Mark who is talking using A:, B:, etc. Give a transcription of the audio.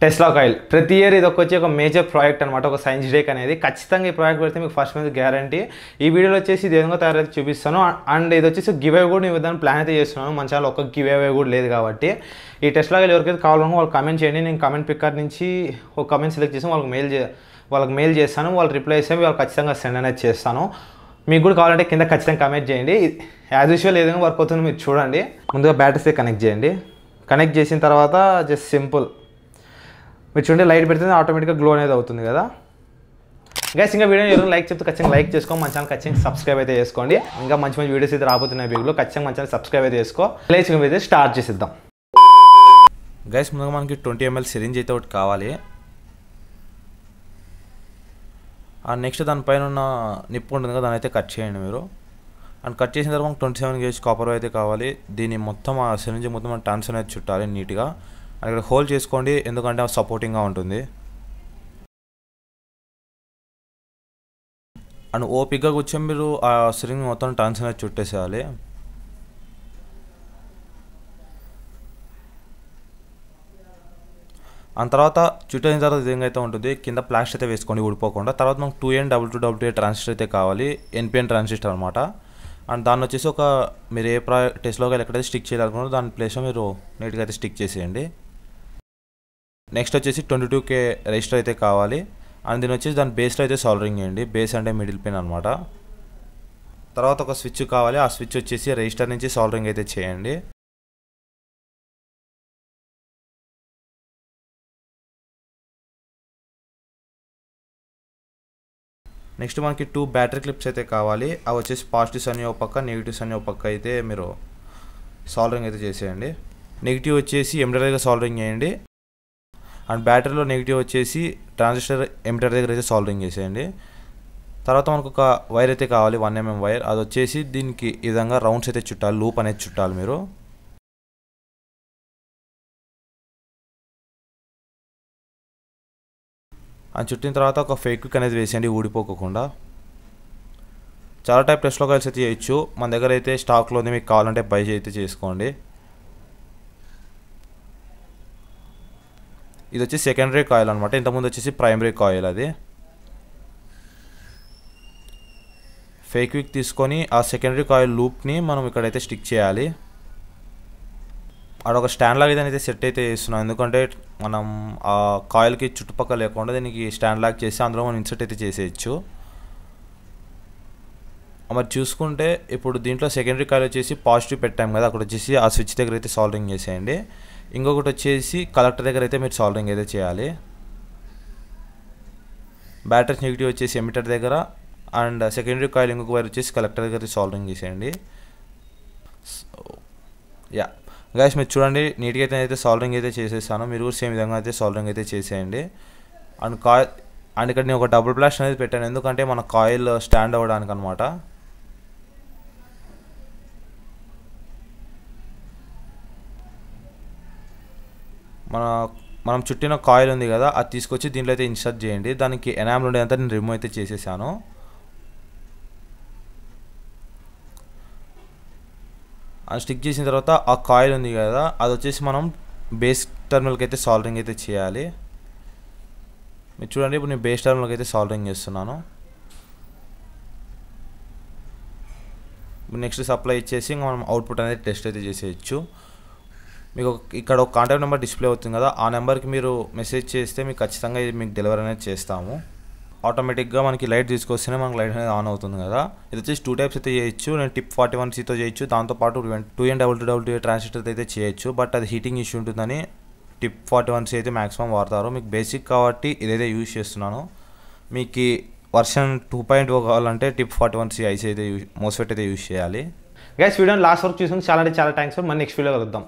A: Tesla coil ప్రతి year ఇది వచ్చి ఒక మేజర్ ప్రాజెక్ట్ అనమాట, ఒక సైన్స్ డేక్ అనేది. ఖచ్చితంగా ఈ ప్రాజెక్ట్ పెడితే మీకు ఫస్ట్ మంత్ గ్యారంటీ. ఈ వీడియోలో వచ్చేసి ఇది ఏదైనా తయారు చూపిస్తాను. అండ్ ఇది వచ్చేసి గివ్ అవే కూడా నేను విధానం ప్లాన్ అయితే చేస్తున్నాను. మన ఛానల్ ఒక గివ్ అవే కూడా లేదు కాబట్టి ఈ టెస్లా కాయిల్ ఎవరికైతే కావాలన్నా వాళ్ళు కామెంట్ చేయండి. నేను కామెంట్ పిక్కర్ నుంచి ఒక కామెంట్ సెలెక్ట్ చేసి వాళ్ళకి మెయిల్ చేస్తాను. వాళ్ళు రిప్లై చేస్తే వాళ్ళు ఖచ్చితంగా సెండ్ అనేది చేస్తాను. మీకు కూడా కావాలంటే కింద ఖచ్చితంగా కామెంట్ చేయండి. యాజ్ యూజువల్ ఏదైనా వర్క్ అవుతుందో మీరు చూడండి. ముందుగా బ్యాటరీస్ కనెక్ట్ చేయండి. కనెక్ట్ చేసిన తర్వాత జస్ట్ సింపుల్ మీరు చూడండి, లైట్ పెడితే ఆటోమేటిక్గా గ్లో అనేది అవుతుంది కదా గైస్. ఇంకా వీడియో ఎవరైనా లైక్ చెప్తే ఖచ్చితంగా లైక్ చేసుకోండి. మన ఛానల్ ఖచ్చితంగా సబ్స్క్రైబ్ అయితే చేసుకోండి. ఇంకా మంచి మంచి వీడియోస్ అయితే రాబోతున్నాయి వీడియోలో, ఖచ్చితంగా మన ఛానల్ సబ్స్క్రైబ్ అయితే చేసుకో. లైక్ అయితే స్టార్ట్ చేసేద్దాం
B: గైస్. ముందుగా మనకి 20 ml సిరింజ్ అయితే ఒకటి కావాలి. నెక్స్ట్ దానిపైన ఉన్న నిప్పు ఉంటుంది కదా, దాని అయితే కట్ చేయండి మీరు. అండ్ కట్ చేసిన తర్వాత మనకు 27 gauge కాపర్ అయితే కావాలి. దీన్ని మొత్తం ఆ సిరింజ్ మొత్తం టన్స్ అనేది చుట్టాలి నీట్గా. అక్కడ హోల్ చేసుకోండి, ఎందుకంటే సపోర్టింగ్గా ఉంటుంది. అండ్ ఓపిక్గా కూర్చొని మీరు ఆ సిరింజ్ మొత్తం టన్స్ అనేది చుట్టేసేయాలి. అండ్ తర్వాత చుట్టేసిన తర్వాత విధంగా అయితే ఉంటుంది. కింద ప్లాస్టర్ అయితే వేసుకోండి ఊడిపోకుండా. తర్వాత మనకు 2N22AA ట్రాన్సిస్టర్ అయితే కావాలి, NPN ట్రాన్సిస్టర్ అనమాట. అండ్ దాన్ని వచ్చేసి మీరు ఏ టెస్ట్లోకి ఎక్కడైతే స్టిక్ చేయాలనుకున్నారో దాని ప్లేస్లో మీరు నీట్గా అయితే స్టిక్ చేసేయండి. నెక్స్ట్ వచ్చేసి 22K రెజిస్టర్ అయితే కావాలి. అండ్ దీని వచ్చేసి దాని బేస్లో అయితే సాల్డరింగ్ చేయండి. బేస్ అంటే మిడిల్ పిన్ అనమాట. తర్వాత ఒక స్విచ్ కావాలి. ఆ స్విచ్ వచ్చేసి రెజిస్టర్ నుంచి సాల్డరింగ్ అయితే చేయండి. నెక్స్ట్ మనకి 2 బ్యాటరీ క్లిప్స్ అయితే కావాలి. అవి వచ్చేసి పాజిటివ్స్ అనే ఒక పక్క, నెగిటివ్స్ అనే ఒక పక్క అయితే మీరు సాల్డరింగ్ అయితే చేసేయండి. నెగిటివ్ వచ్చేసి ఎమిటర్ దగ్గర సాల్డరింగ్ చేయండి. అండ్ బ్యాటరీలో నెగిటివ్ వచ్చేసి ట్రాన్సిస్టర్ ఎమిటర్ దగ్గర అయితే సాల్డరింగ్ చేసేయండి. తర్వాత మనకు ఒక వైర్ అయితే కావాలి, 1mm వైర్. అది వచ్చేసి దీనికి ఈ విధంగా రౌండ్స్ అయితే చుట్టాలి, లూప్ అనేది చుట్టాలి మీరు. అది చుట్టిన తర్వాత ఒక ఫేక్ క్విక్ అనేది వేసేయండి ఊడిపోకుండా. చాలా టైప్ టెస్ట్లో కాయిల్స్ అయితే చేయొచ్చు. మన దగ్గర అయితే స్టాక్లో ఉంది, మీకు కావాలంటే బై అయితే చేసుకోండి. ఇది వచ్చి సెకండరీ కాయిల్ అనమాట. ఇంతకుముందు వచ్చేసి ప్రైమరీ కాయిల్. అది ఫేక్ క్విక్ తీసుకొని ఆ సెకండరీ కాయిల్ లూప్ని మనం ఇక్కడైతే స్టిక్ చేయాలి. అక్కడ ఒక స్టాండ్ లాగా అయితే సెట్ అయితే చేస్తున్నాం, ఎందుకంటే మనం ఆ కాయిల్కి చుట్టుపక్కల లేకుండా దీనికి స్టాండ్ లాగా చేసి అందులో మనం ఇన్సర్ట్ అయితే చేసేయచ్చు. మరి చూసుకుంటే ఇప్పుడు దీంట్లో సెకండరీ కాయిల్ వచ్చేసి పాజిటివ్ పెట్టాం కదా, అక్కడ వచ్చేసి ఆ స్విచ్ దగ్గర అయితే సాల్డరింగ్ చేసేయండి. ఇంకొకటి వచ్చేసి కలెక్టర్ దగ్గర అయితే మీరు సాల్డరింగ్ అయితే చేయాలి. బ్యాటరీస్ నెగిటివ్ వచ్చేసి ఎమిటర్ దగ్గర, అండ్ సెకండరీ కాయిల్ ఇంకొక వైర్ వచ్చేసి కలెక్టర్ దగ్గర సాల్డరింగ్ చేసేయండి. యా గైస్, మీరు చూడండి నీట్గా అయితే సాల్డరింగ్ అయితే చేసేసాను. మీరు కూడా సేమ్ విధంగా అయితే సాల్డరింగ్ అయితే చేసేయండి. అండ్ ఇక్కడ నేను ఒక డబుల్ ప్లాష్ అనేది పెట్టాను, ఎందుకంటే మన కాయిల్ స్టాండ్ అవ్వడానికి అనమాట. మనం చుట్టిన కాయిల్ ఉంది కదా, అది తీసుకొచ్చి దీంట్లో అయితే ఇన్సర్ట్ చేయండి. దానికి ఎనామిల్ ఉండేదంతా నేను రిమూవ్ అయితే చేసేసాను. అది స్టిక్ చేసిన తర్వాత ఆ కాయిల్ ఉంది కదా, అది వచ్చేసి మనం బేస్ టర్మినల్కి అయితే సాల్డరింగ్ అయితే చేయాలి. మీరు చూడండి, ఇప్పుడు నేను బేస్ టర్మినల్కి అయితే సాల్డరింగ్ చేస్తున్నాను. నెక్స్ట్ సప్లై ఇచ్చేసి మనం అవుట్పుట్ అనేది టెస్ట్ అయితే చేసేయచ్చు. మీకు ఇక్కడ ఒక కాంటాక్ట్ నెంబర్ డిస్ప్లే అవుతుంది కదా, ఆ నెంబర్కి మీరు మెసేజ్ చేస్తే మీకు ఖచ్చితంగా ఇది మీకు డెలివరీ అనేది చేస్తాము. ఆటోమేటిక్గా మనకి లైట్ తీసుకొస్తేనే మనకి లైట్ అనేది ఆన్ అవుతుంది కదా. ఇది వచ్చేసి 2 టైప్స్ అయితే చేయొచ్చు. నేను టిప్ 41Cతో చేయొచ్చు, దాంతోపాటు 2N22AA ట్రాన్సిస్టర్ అయితే చేయొచ్చు. బట్ అది హీటింగ్ ఇష్యూ ఉంటుందని టిప్ 41C అయితే మ్యాక్సిమం వాడతారు. మీకు బేసిక్ కాబట్టి ఇదైతే యూజ్ చేస్తున్నాను. మీకు వర్షన్ 2.0 కావాలంటే టిప్ 41C ఐసీ అయితే మోస్ఫెట్ అయితే యూజ్ చేయాలి.
A: గైస్, వీడియోని లాస్ట్ వరకు చూసుకుని చాలా అంటే చాలా థ్యాంక్స్. మరి నెక్స్ట్ వీడియో కలుద్దాం.